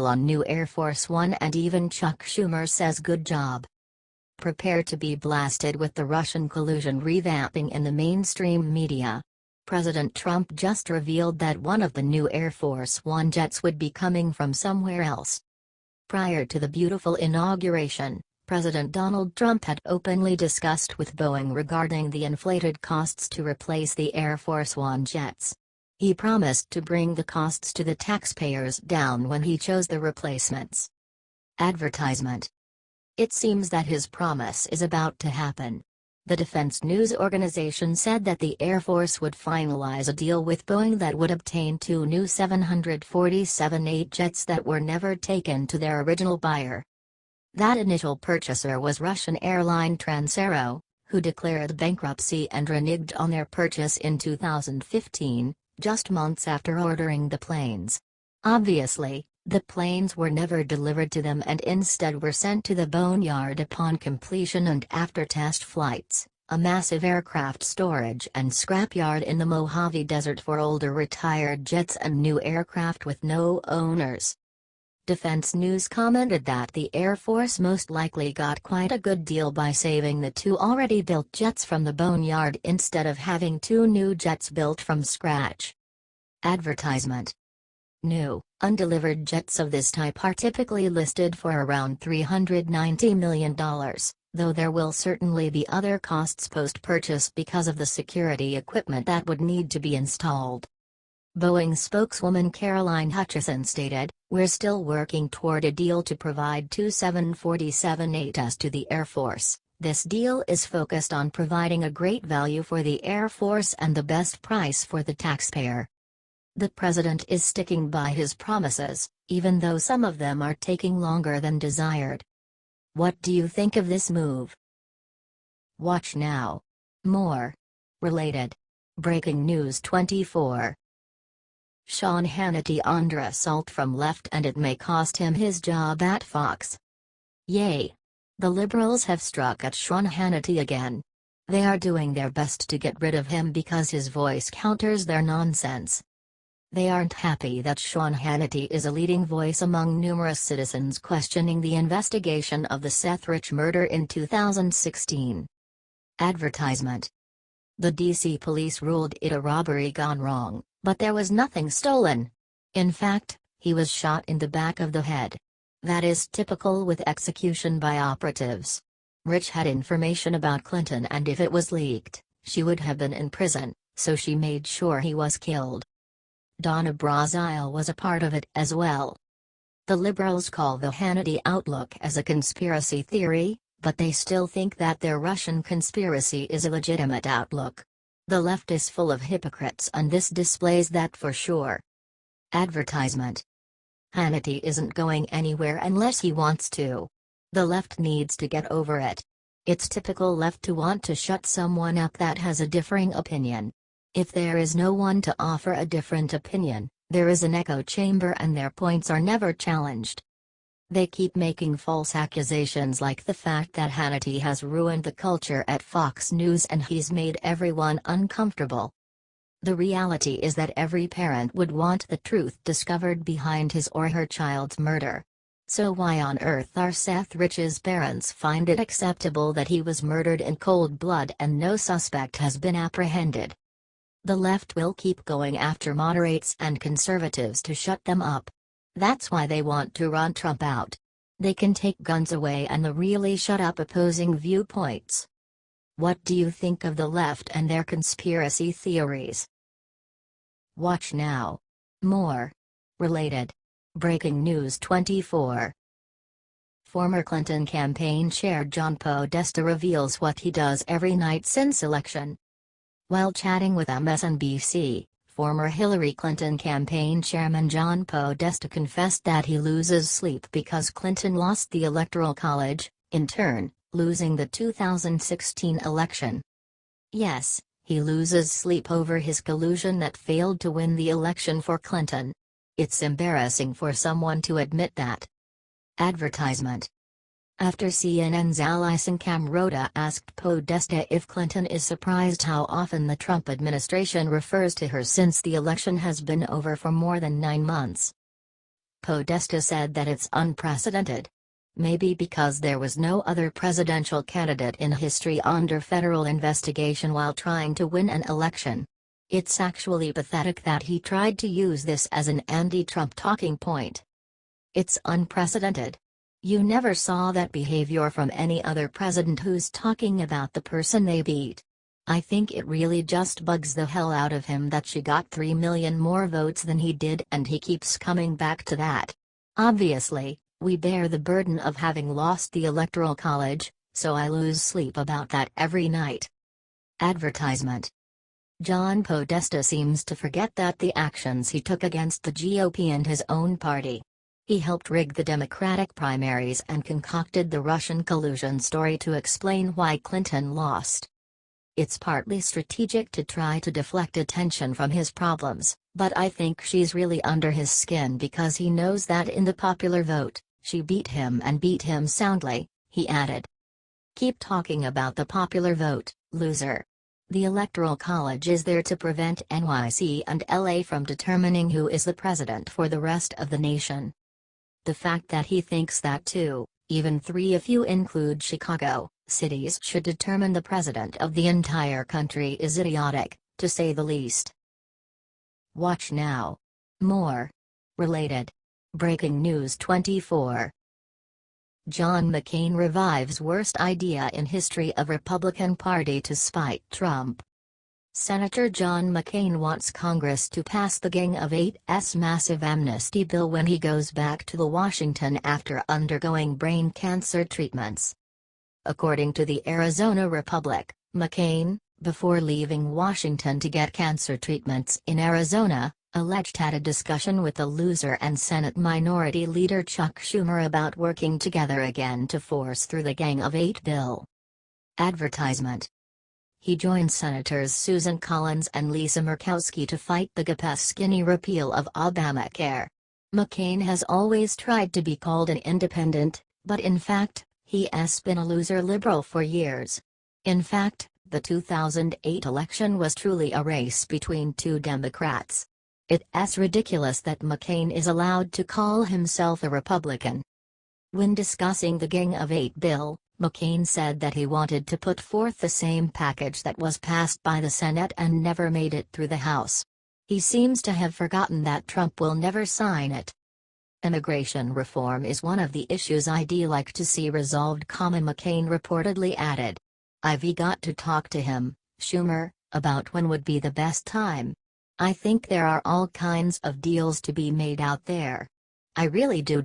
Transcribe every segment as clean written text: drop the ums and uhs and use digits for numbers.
on new Air Force One, and even Chuck Schumer says good job. Prepare to be blasted with the Russian collusion revamping in the mainstream media. President Trump just revealed that one of the new Air Force One jets would be coming from somewhere else. Prior to the beautiful inauguration, President Donald Trump had openly discussed with Boeing regarding the inflated costs to replace the Air Force One jets. He promised to bring the costs to the taxpayers down when he chose the replacements. Advertisement. It seems that his promise is about to happen. The Defense News Organization said that the Air Force would finalize a deal with Boeing that would obtain two new 747-8 jets that were never taken to their original buyer. That initial purchaser was Russian airline Transaero, who declared bankruptcy and reneged on their purchase in 2015, just months after ordering the planes. Obviously, the planes were never delivered to them and instead were sent to the boneyard upon completion and after test flights, a massive aircraft storage and scrapyard in the Mojave Desert for older retired jets and new aircraft with no owners. Defense News commented that the Air Force most likely got quite a good deal by saving the two already built jets from the boneyard instead of having two new jets built from scratch. Advertisement. New, undelivered jets of this type are typically listed for around $390 million, though there will certainly be other costs post-purchase because of the security equipment that would need to be installed. Boeing spokeswoman Caroline Hutchison stated, "We're still working toward a deal to provide two 747-8s to the Air Force. This deal is focused on providing a great value for the Air Force and the best price for the taxpayer." The president is sticking by his promises, even though some of them are taking longer than desired. What do you think of this move? Watch now. More. Related. Breaking News 24. Sean Hannity under assault from left and it may cost him his job at Fox. Yay. The liberals have struck at Sean Hannity again. They are doing their best to get rid of him because his voice counters their nonsense. They aren't happy that Sean Hannity is a leading voice among numerous citizens questioning the investigation of the Seth Rich murder in 2016. Advertisement. The DC police ruled it a robbery gone wrong, but there was nothing stolen. In fact, he was shot in the back of the head. That is typical with execution by operatives. Rich had information about Clinton, and if it was leaked, she would have been in prison, so she made sure he was killed. Donna Brazile was a part of it as well. The liberals call the Hannity outlook as a conspiracy theory, but they still think that their Russian conspiracy is a legitimate outlook. The left is full of hypocrites, and this displays that for sure. Advertisement. Hannity isn't going anywhere unless he wants to. The left needs to get over it. It's typical left to want to shut someone up that has a differing opinion. If there is no one to offer a different opinion, there is an echo chamber and their points are never challenged. They keep making false accusations like the fact that Hannity has ruined the culture at Fox News and he's made everyone uncomfortable. The reality is that every parent would want the truth discovered behind his or her child's murder. So why on earth are Seth Rich's parents find it acceptable that he was murdered in cold blood and no suspect has been apprehended? The left will keep going after moderates and conservatives to shut them up. That's why they want to run Trump out. They can take guns away and really shut up opposing viewpoints. What do you think of the left and their conspiracy theories? Watch now. More. Related. Breaking News 24. Former Clinton campaign chair John Podesta reveals what he does every night since election. While chatting with MSNBC, former Hillary Clinton campaign chairman John Podesta confessed that he loses sleep because Clinton lost the Electoral College, in turn, losing the 2016 election. Yes, he loses sleep over his collusion that failed to win the election for Clinton. It's embarrassing for someone to admit that. Advertisement. After CNN's Alison Camrota asked Podesta if Clinton is surprised how often the Trump administration refers to her since the election has been over for more than 9 months. Podesta said that it's unprecedented. Maybe because there was no other presidential candidate in history under federal investigation while trying to win an election. It's actually pathetic that he tried to use this as an anti-Trump talking point. It's unprecedented. You never saw that behavior from any other president who's talking about the person they beat. I think it really just bugs the hell out of him that she got 3 million more votes than he did, and he keeps coming back to that. Obviously, we bear the burden of having lost the Electoral College, so I lose sleep about that every night. Advertisement. John Podesta seems to forget that the actions he took against the GOP and his own party. He helped rig the Democratic primaries and concocted the Russian collusion story to explain why Clinton lost. It's partly strategic to try to deflect attention from his problems, but I think she's really under his skin because he knows that in the popular vote, she beat him and beat him soundly, he added. Keep talking about the popular vote, loser. The Electoral College is there to prevent NYC and LA from determining who is the president for the rest of the nation. The fact that he thinks that two, even three if you include Chicago, cities should determine the president of the entire country is idiotic, to say the least. Watch now. More. Related. Breaking News 24. John McCain revives worst idea in history of Republican Party to spite Trump. Senator John McCain wants Congress to pass the Gang of Eight's massive amnesty bill when he goes back to Washington after undergoing brain cancer treatments. According to the Arizona Republic, McCain, before leaving Washington to get cancer treatments in Arizona, alleged had a discussion with the loser and Senate Minority Leader Chuck Schumer about working together again to force through the Gang of Eight bill. Advertisement. He joined Senators Susan Collins and Lisa Murkowski to fight the GOP-skinny repeal of Obamacare. McCain has always tried to be called an independent, but in fact, he's been a loser liberal for years. In fact, the 2008 election was truly a race between two Democrats. It's ridiculous that McCain is allowed to call himself a Republican. When discussing the Gang of Eight bill, McCain said that he wanted to put forth the same package that was passed by the Senate and never made it through the House. He seems to have forgotten that Trump will never sign it. Immigration reform is one of the issues I'd like to see resolved, McCain reportedly added. I've got to talk to him, Schumer, about when would be the best time. I think there are all kinds of deals to be made out there. I really do.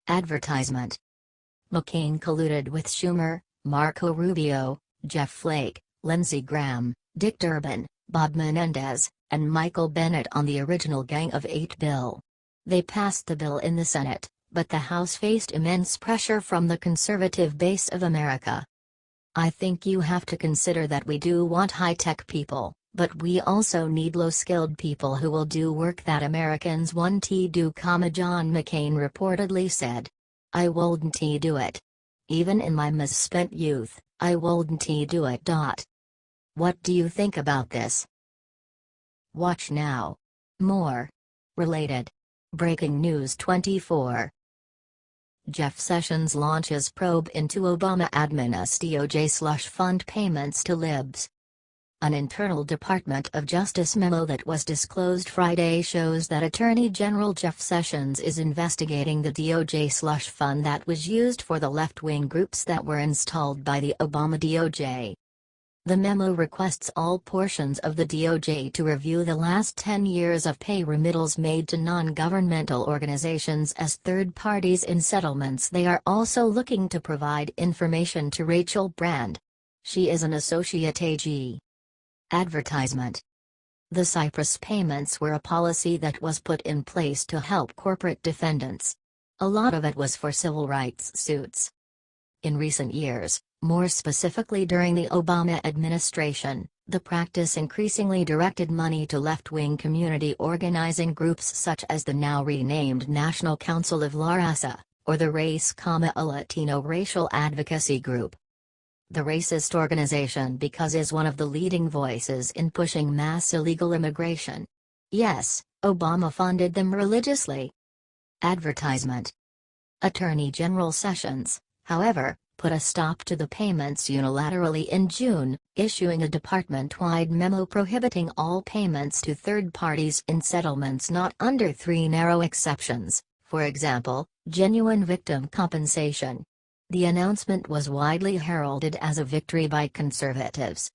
Advertisement. McCain colluded with Schumer, Marco Rubio, Jeff Flake, Lindsey Graham, Dick Durbin, Bob Menendez, and Michael Bennet on the original Gang of Eight bill. They passed the bill in the Senate, but the House faced immense pressure from the conservative base of America. I think you have to consider that we do want high-tech people, but we also need low-skilled people who will do work that Americans want to do, John McCain reportedly said. I wouldn't do it. Even in my misspent youth, I wouldn't do it. What do you think about this? Watch now. More. Related. Breaking News 24. Jeff Sessions launches probe into Obama admin's DOJ slush fund payments to libs. An internal Department of Justice memo that was disclosed Friday shows that Attorney General Jeff Sessions is investigating the DOJ slush fund that was used for the left-wing groups that were installed by the Obama DOJ. The memo requests all portions of the DOJ to review the last 10 years of pay remittals made to non-governmental organizations as third parties in settlements. They are also looking to provide information to Rachel Brand. She is an associate AG. Advertisement. The Cyprus payments were a policy that was put in place to help corporate defendants. A lot of it was for civil rights suits. In recent years, more specifically during the Obama administration, the practice increasingly directed money to left-wing community organizing groups such as the now renamed National Council of La Raza, or the Race, a Latino racial advocacy group. The racist organization because is one of the leading voices in pushing mass illegal immigration. Yes, Obama funded them religiously. Advertisement. Attorney General Sessions, however, put a stop to the payments unilaterally in June, issuing a department-wide memo prohibiting all payments to third parties in settlements not under three narrow exceptions, for example, genuine victim compensation. The announcement was widely heralded as a victory by conservatives.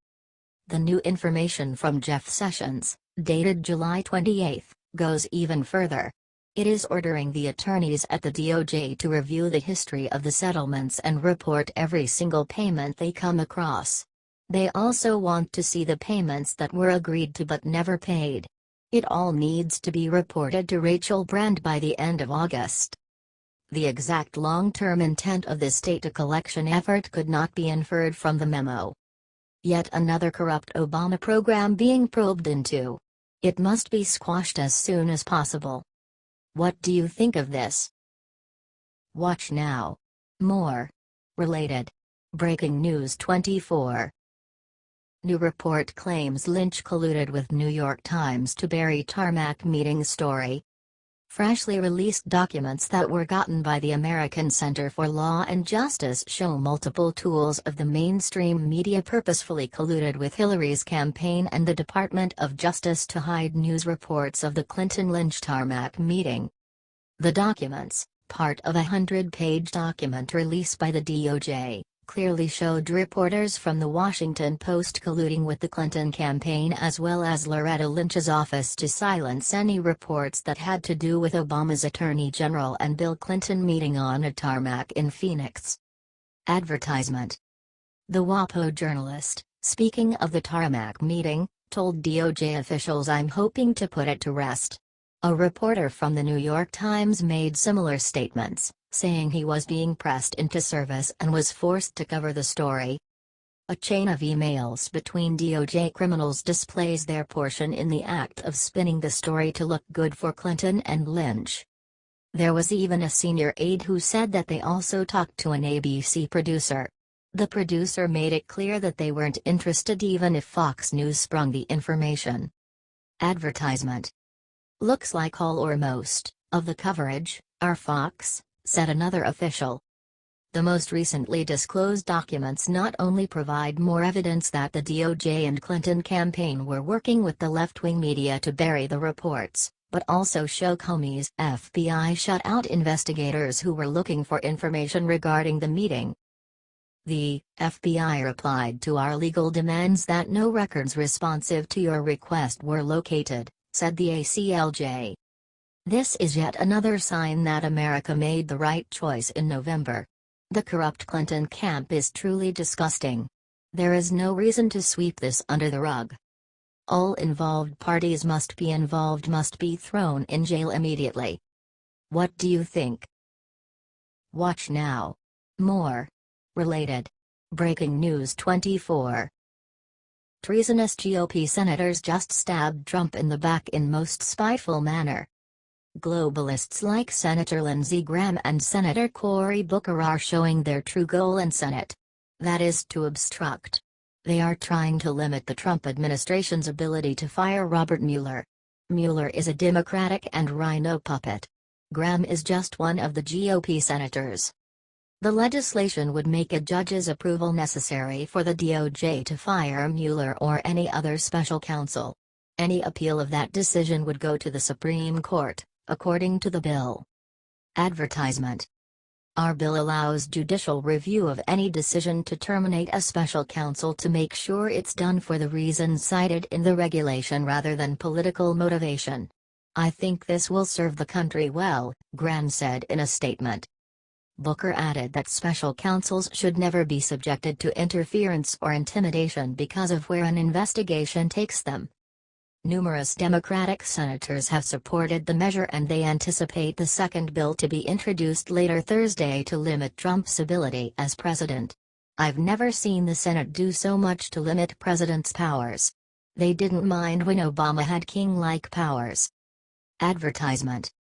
The new information from Jeff Sessions, dated July 28, goes even further. It is ordering the attorneys at the DOJ to review the history of the settlements and report every single payment they come across. They also want to see the payments that were agreed to but never paid. It all needs to be reported to Rachel Brand by the end of August. The exact long-term intent of this data collection effort could not be inferred from the memo. Yet another corrupt Obama program being probed into. It must be squashed as soon as possible. What do you think of this? Watch now. More. Related. Breaking News 24. New report claims Lynch colluded with New York Times to bury tarmac meeting story. Freshly released documents that were gotten by the American Center for Law and Justice show multiple tools of the mainstream media purposefully colluded with Hillary's campaign and the Department of Justice to hide news reports of the Clinton-Lynch tarmac meeting. The documents, part of a 100-page document released by the DOJ, clearly showed reporters from the Washington Post colluding with the Clinton campaign as well as Loretta Lynch's office to silence any reports that had to do with Obama's Attorney General and Bill Clinton meeting on a tarmac in Phoenix. Advertisement. The WAPO journalist, speaking of the tarmac meeting, told DOJ officials, "I'm hoping to put it to rest." A reporter from the New York Times made similar statements, saying he was being pressed into service and was forced to cover the story. A chain of emails between DOJ criminals displays their portion in the act of spinning the story to look good for Clinton and Lynch. There was even a senior aide who said that they also talked to an ABC producer. The producer made it clear that they weren't interested even if Fox News sprung the information. Advertisement. Looks like all or most of the coverage are Fox, said another official. The most recently disclosed documents not only provide more evidence that the DOJ and Clinton campaign were working with the left-wing media to bury the reports, but also show Comey's FBI shut out investigators who were looking for information regarding the meeting. The FBI replied to our legal demands that no records responsive to your request were located, said the ACLJ. This is yet another sign that America made the right choice in November. The corrupt Clinton camp is truly disgusting. There is no reason to sweep this under the rug. All involved parties must be thrown in jail immediately. What do you think? Watch now. More. Related. Breaking News 24. Treasonous GOP senators just stabbed Trump in the back in most spiteful manner. Globalists like Senator Lindsey Graham and Senator Cory Booker are showing their true goal in Senate. That is to obstruct. They are trying to limit the Trump administration's ability to fire Robert Mueller. Mueller is a Democratic and rhino puppet. Graham is just one of the GOP senators. The legislation would make a judge's approval necessary for the DOJ to fire Mueller or any other special counsel. Any appeal of that decision would go to the Supreme Court, according to the bill. Advertisement. Our bill allows judicial review of any decision to terminate a special counsel to make sure it's done for the reasons cited in the regulation rather than political motivation. I think this will serve the country well, Graham said in a statement. Booker added that special counsels should never be subjected to interference or intimidation because of where an investigation takes them. Numerous Democratic senators have supported the measure and they anticipate the second bill to be introduced later Thursday to limit Trump's ability as president. I've never seen the Senate do so much to limit president's powers. They didn't mind when Obama had king-like powers. Advertisement.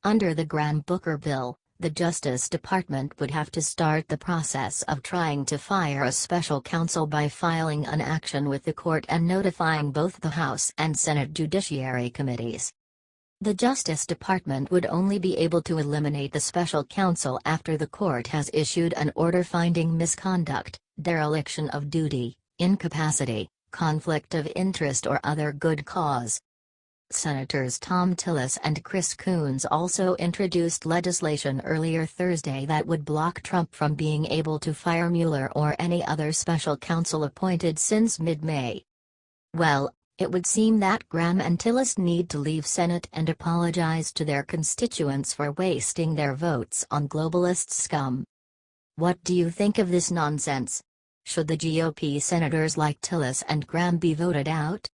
Under the Graham-Booker bill, the Justice Department would have to start the process of trying to fire a special counsel by filing an action with the court and notifying both the House and Senate Judiciary Committees. The Justice Department would only be able to eliminate the special counsel after the court has issued an order finding misconduct, dereliction of duty, incapacity, conflict of interest or other good cause. Senators Tom Tillis and Chris Coons also introduced legislation earlier Thursday that would block Trump from being able to fire Mueller or any other special counsel appointed since mid-May. Well, it would seem that Graham and Tillis need to leave Senate and apologize to their constituents for wasting their votes on globalist scum. What do you think of this nonsense? Should the GOP senators like Tillis and Graham be voted out?